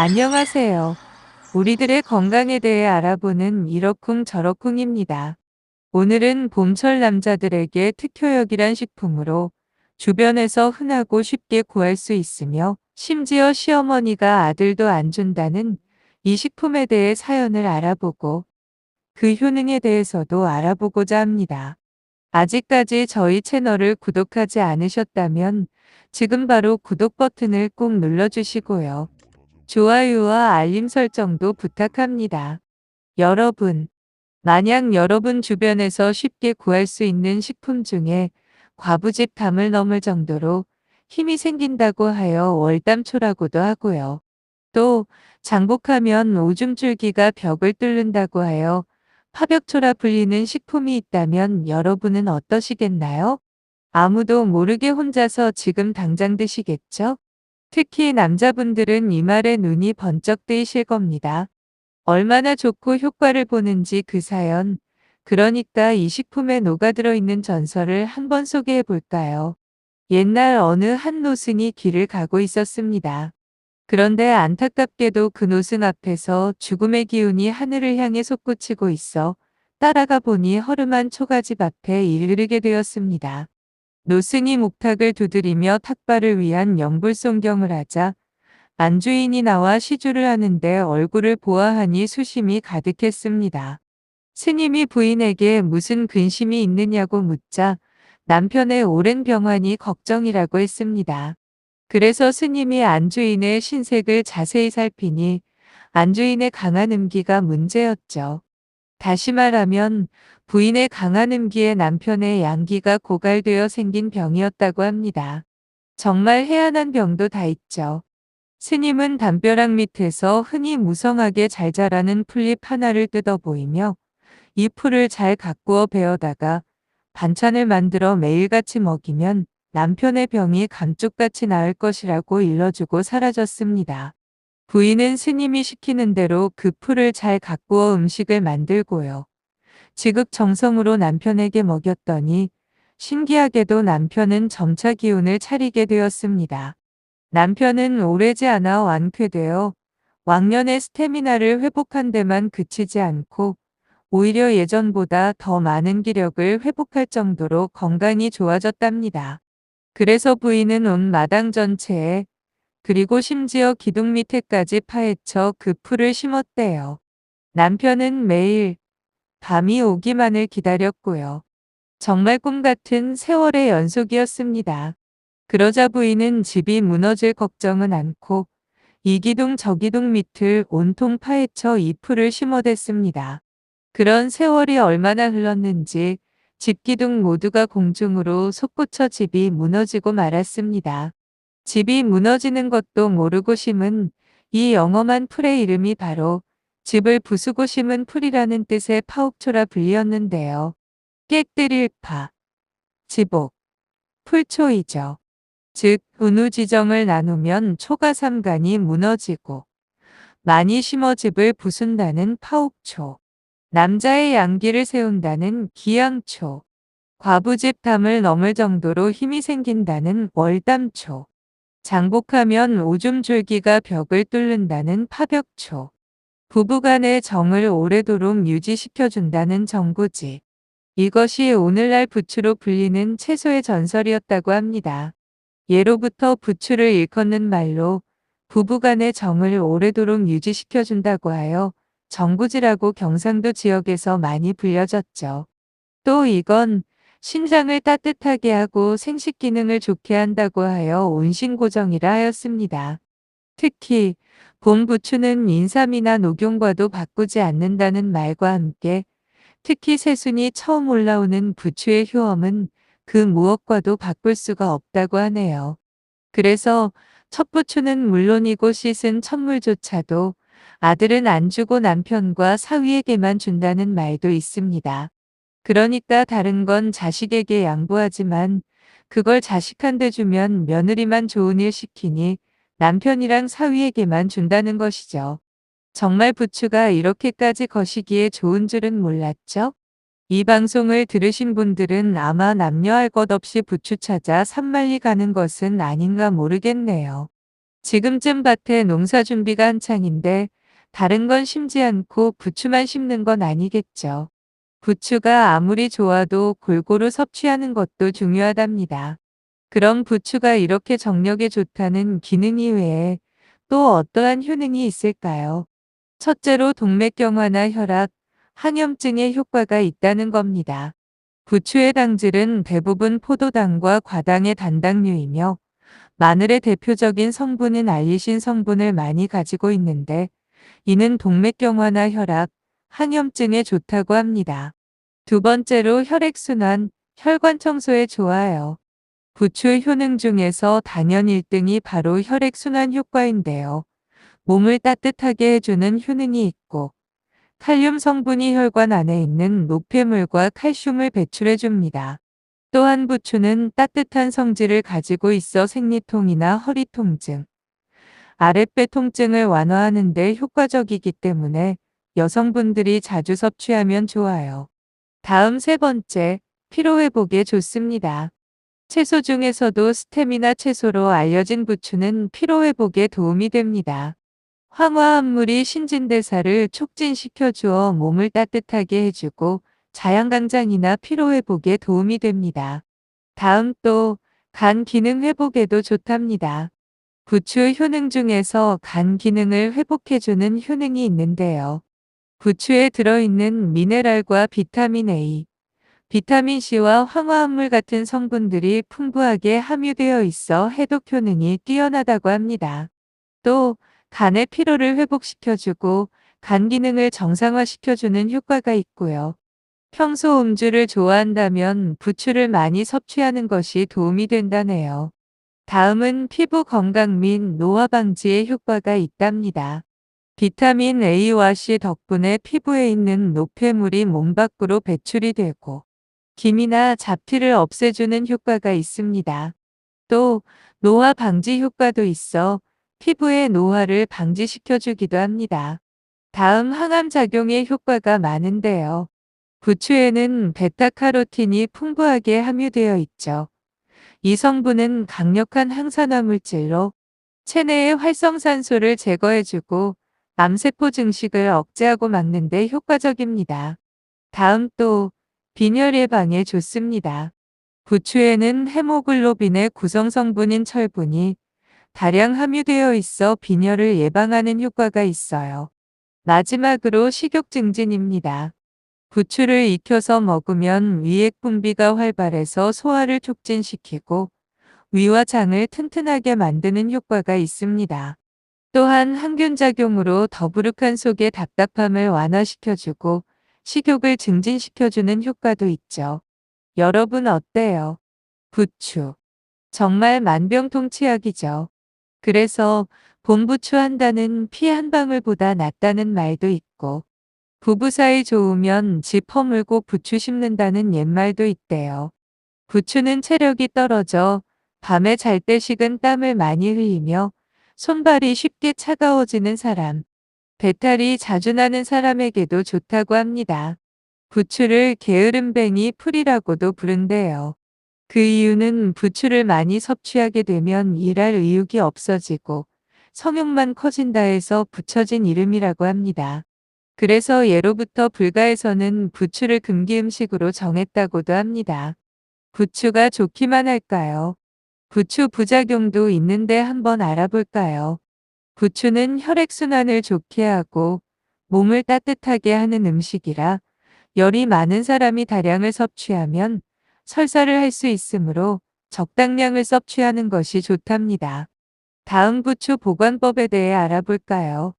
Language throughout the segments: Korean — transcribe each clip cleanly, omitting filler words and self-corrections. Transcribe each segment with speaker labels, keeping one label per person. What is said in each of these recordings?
Speaker 1: 안녕하세요. 우리들의 건강에 대해 알아보는 이러쿵저러쿵입니다. 오늘은 봄철 남자들에게 특효약이란 식품으로 주변에서 흔하고 쉽게 구할 수 있으며 심지어 시어머니가 아들도 안 준다는 이 식품에 대해 사연을 알아보고 그 효능에 대해서도 알아보고자 합니다. 아직까지 저희 채널을 구독하지 않으셨다면 지금 바로 구독 버튼을 꼭 눌러주시고요. 좋아요와 알림 설정도 부탁합니다. 여러분, 만약 여러분 주변에서 쉽게 구할 수 있는 식품 중에 과부집 담을 넘을 정도로 힘이 생긴다고 하여 월담초라고도 하고요. 또 장복하면 오줌줄기가 벽을 뚫는다고 하여 파벽초라 불리는 식품이 있다면 여러분은 어떠시겠나요? 아무도 모르게 혼자서 지금 당장 드시겠죠? 특히 남자분들은 이 말에 눈이 번쩍 뜨이실 겁니다. 얼마나 좋고 효과를 보는지 그 사연, 그러니까 이 식품에 녹아들어 있는 전설을 한번 소개해 볼까요? 옛날 어느 한 노승이 길을 가고 있었습니다. 그런데 안타깝게도 그 노승 앞에서 죽음의 기운이 하늘을 향해 솟구치고 있어 따라가 보니 허름한 초가집 앞에 이르게 되었습니다. 노승이 목탁을 두드리며 탁발을 위한 영불송경을 하자 안주인이 나와 시주를 하는데 얼굴을 보아하니 수심이 가득했습니다. 스님이 부인에게 무슨 근심이 있느냐고 묻자 남편의 오랜 병환이 걱정이라고 했습니다. 그래서 스님이 안주인의 신색을 자세히 살피니 안주인의 강한 음기가 문제였죠. 다시 말하면 부인의 강한 음기에 남편의 양기가 고갈되어 생긴 병이었다고 합니다. 정말 해안한 병도 다 있죠. 스님은 담벼락 밑에서 흔히 무성하게 잘 자라는 풀잎 하나를 뜯어 보이며 이 풀을 잘 가꾸어 베어다가 반찬을 만들어 매일같이 먹이면 남편의 병이 감쪽같이 나을 것이라고 일러주고 사라졌습니다. 부인은 스님이 시키는 대로 그 풀을 잘 가꾸어 음식을 만들고요. 지극정성으로 남편에게 먹였더니 신기하게도 남편은 점차 기운을 차리게 되었습니다. 남편은 오래지 않아 완쾌되어 왕년의 스태미나를 회복한 데만 그치지 않고 오히려 예전보다 더 많은 기력을 회복할 정도로 건강이 좋아졌답니다. 그래서 부인은 온 마당 전체에 그리고 심지어 기둥 밑에까지 파헤쳐 그 풀을 심었대요. 남편은 매일 밤이 오기만을 기다렸고요. 정말 꿈 같은 세월의 연속이었습니다. 그러자 부인은 집이 무너질 걱정은 않고 이 기둥 저 기둥 밑을 온통 파헤쳐 이 풀을 심어댔습니다. 그런 세월이 얼마나 흘렀는지 집 기둥 모두가 공중으로 솟구쳐 집이 무너지고 말았습니다. 집이 무너지는 것도 모르고 심은 이 영험한 풀의 이름이 바로 집을 부수고 심은 풀이라는 뜻의 파옥초라 불리었는데요. 깨뜨릴 파, 지복, 풀초이죠. 즉 운우지정을 나누면 초가 삼간이 무너지고 많이 심어 집을 부순다는 파옥초, 남자의 양기를 세운다는 기양초, 과부집 담을 넘을 정도로 힘이 생긴다는 월담초, 장복하면 오줌줄기가 벽을 뚫는다는 파벽초, 부부간의 정을 오래도록 유지시켜준다는 정구지. 이것이 오늘날 부추로 불리는 채소의 전설이었다고 합니다. 예로부터 부추를 일컫는 말로 부부간의 정을 오래도록 유지시켜준다고 하여 정구지라고 경상도 지역에서 많이 불려졌죠. 또 이건 신장을 따뜻하게 하고 생식 기능을 좋게 한다고 하여 온신고정이라 하였습니다. 특히 봄 부추는 인삼이나 녹용과도 바꾸지 않는다는 말과 함께 특히 새순이 처음 올라오는 부추의 효험은 그 무엇과도 바꿀 수가 없다고 하네요. 그래서 첫 부추는 물론이고 씻은 첫물조차도 아들은 안 주고 남편과 사위에게만 준다는 말도 있습니다. 그러니까 다른 건 자식에게 양보하지만 그걸 자식한테 주면 며느리만 좋은 일 시키니 남편이랑 사위에게만 준다는 것이죠. 정말 부추가 이렇게까지 거시기에 좋은 줄은 몰랐죠? 이 방송을 들으신 분들은 아마 남녀 할 것 없이 부추 찾아 산만리 가는 것은 아닌가 모르겠네요. 지금쯤 밭에 농사 준비가 한창인데 다른 건 심지 않고 부추만 심는 건 아니겠죠. 부추가 아무리 좋아도 골고루 섭취하는 것도 중요하답니다. 그럼 부추가 이렇게 정력에 좋다는 기능 이외에 또 어떠한 효능이 있을까요? 첫째로 동맥경화나 혈압, 항염증에 효과가 있다는 겁니다. 부추의 당질은 대부분 포도당과 과당의 단당류이며 마늘의 대표적인 성분은 알리신 성분을 많이 가지고 있는데 이는 동맥경화나 혈압, 항염증에 좋다고 합니다. 두 번째로 혈액순환, 혈관 청소에 좋아요. 부추 효능 중에서 단연 1등이 바로 혈액순환 효과인데요. 몸을 따뜻하게 해주는 효능이 있고 칼륨 성분이 혈관 안에 있는 노폐물과 칼슘을 배출해 줍니다. 또한 부추는 따뜻한 성질을 가지고 있어 생리통이나 허리 통증, 아랫배 통증을 완화하는 데 효과적이기 때문에 여성분들이 자주 섭취하면 좋아요. 다음 세 번째, 피로회복에 좋습니다. 채소 중에서도 스테미나 채소로 알려진 부추는 피로회복에 도움이 됩니다. 황화합물이 신진대사를 촉진시켜 주어 몸을 따뜻하게 해주고 자양강장이나 피로회복에 도움이 됩니다. 다음 또 간 기능 회복에도 좋답니다. 부추 효능 중에서 간 기능을 회복해주는 효능이 있는데요. 부추에 들어있는 미네랄과 비타민 A, 비타민 C와 황화합물 같은 성분들이 풍부하게 함유되어 있어 해독 효능이 뛰어나다고 합니다. 또 간의 피로를 회복시켜주고 간 기능을 정상화시켜주는 효과가 있고요. 평소 음주를 좋아한다면 부추를 많이 섭취하는 것이 도움이 된다네요. 다음은 피부 건강 및 노화 방지에 효과가 있답니다. 비타민 A와 C 덕분에 피부에 있는 노폐물이 몸 밖으로 배출이 되고 기미나 잡티를 없애주는 효과가 있습니다. 또 노화 방지 효과도 있어 피부의 노화를 방지시켜주기도 합니다. 다음 항암 작용의 효과가 많은데요. 부추에는 베타카로틴이 풍부하게 함유되어 있죠. 이 성분은 강력한 항산화 물질로 체내의 활성산소를 제거해주고 암세포 증식을 억제하고 막는 데 효과적입니다. 다음 또 빈혈 예방에 좋습니다. 부추에는 헤모글로빈의 구성 성분인 철분이 다량 함유되어 있어 빈혈을 예방하는 효과가 있어요. 마지막으로 식욕 증진입니다. 부추를 익혀서 먹으면 위액 분비가 활발해서 소화를 촉진시키고 위와 장을 튼튼하게 만드는 효과가 있습니다. 또한 항균 작용으로 더부룩한 속의 답답함을 완화시켜주고 식욕을 증진시켜주는 효과도 있죠. 여러분 어때요? 부추. 정말 만병통치약이죠. 그래서 봄부추 한다는 피 한 방울보다 낫다는 말도 있고 부부 사이 좋으면 집 허물고 부추 심는다는 옛말도 있대요. 부추는 체력이 떨어져 밤에 잘 때 식은 땀을 많이 흘리며 손발이 쉽게 차가워지는 사람, 배탈이 자주 나는 사람에게도 좋다고 합니다. 부추를 게으름뱅이 풀이라고도 부른대요. 그 이유는 부추를 많이 섭취하게 되면 일할 의욕이 없어지고 성욕만 커진다 해서 붙여진 이름이라고 합니다. 그래서 예로부터 불가에서는 부추를 금기 음식으로 정했다고도 합니다. 부추가 좋기만 할까요? 부추 부작용도 있는데 한번 알아볼까요? 부추는 혈액순환을 좋게 하고 몸을 따뜻하게 하는 음식이라 열이 많은 사람이 다량을 섭취하면 설사를 할 수 있으므로 적당량을 섭취하는 것이 좋답니다. 다음 부추 보관법에 대해 알아볼까요?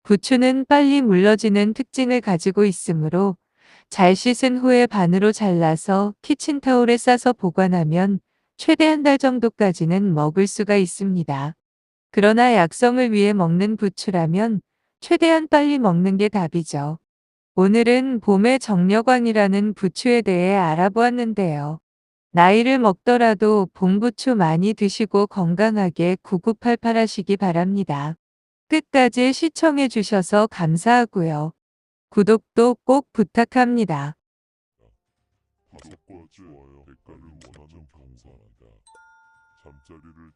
Speaker 1: 부추는 빨리 물러지는 특징을 가지고 있으므로 잘 씻은 후에 반으로 잘라서 키친타올에 싸서 보관하면 최대 한 달 정도까지는 먹을 수가 있습니다. 그러나 약성을 위해 먹는 부추라면 최대한 빨리 먹는 게 답이죠. 오늘은 봄의 정력왕이라는 부추에 대해 알아보았는데요. 나이를 먹더라도 봄부추 많이 드시고 건강하게 9988 하시기 바랍니다. 끝까지 시청해 주셔서 감사하고요. 구독도 꼭 부탁합니다.
Speaker 2: 구독과 좋아요, 댓글을 원하면 감사하다. 잠자리를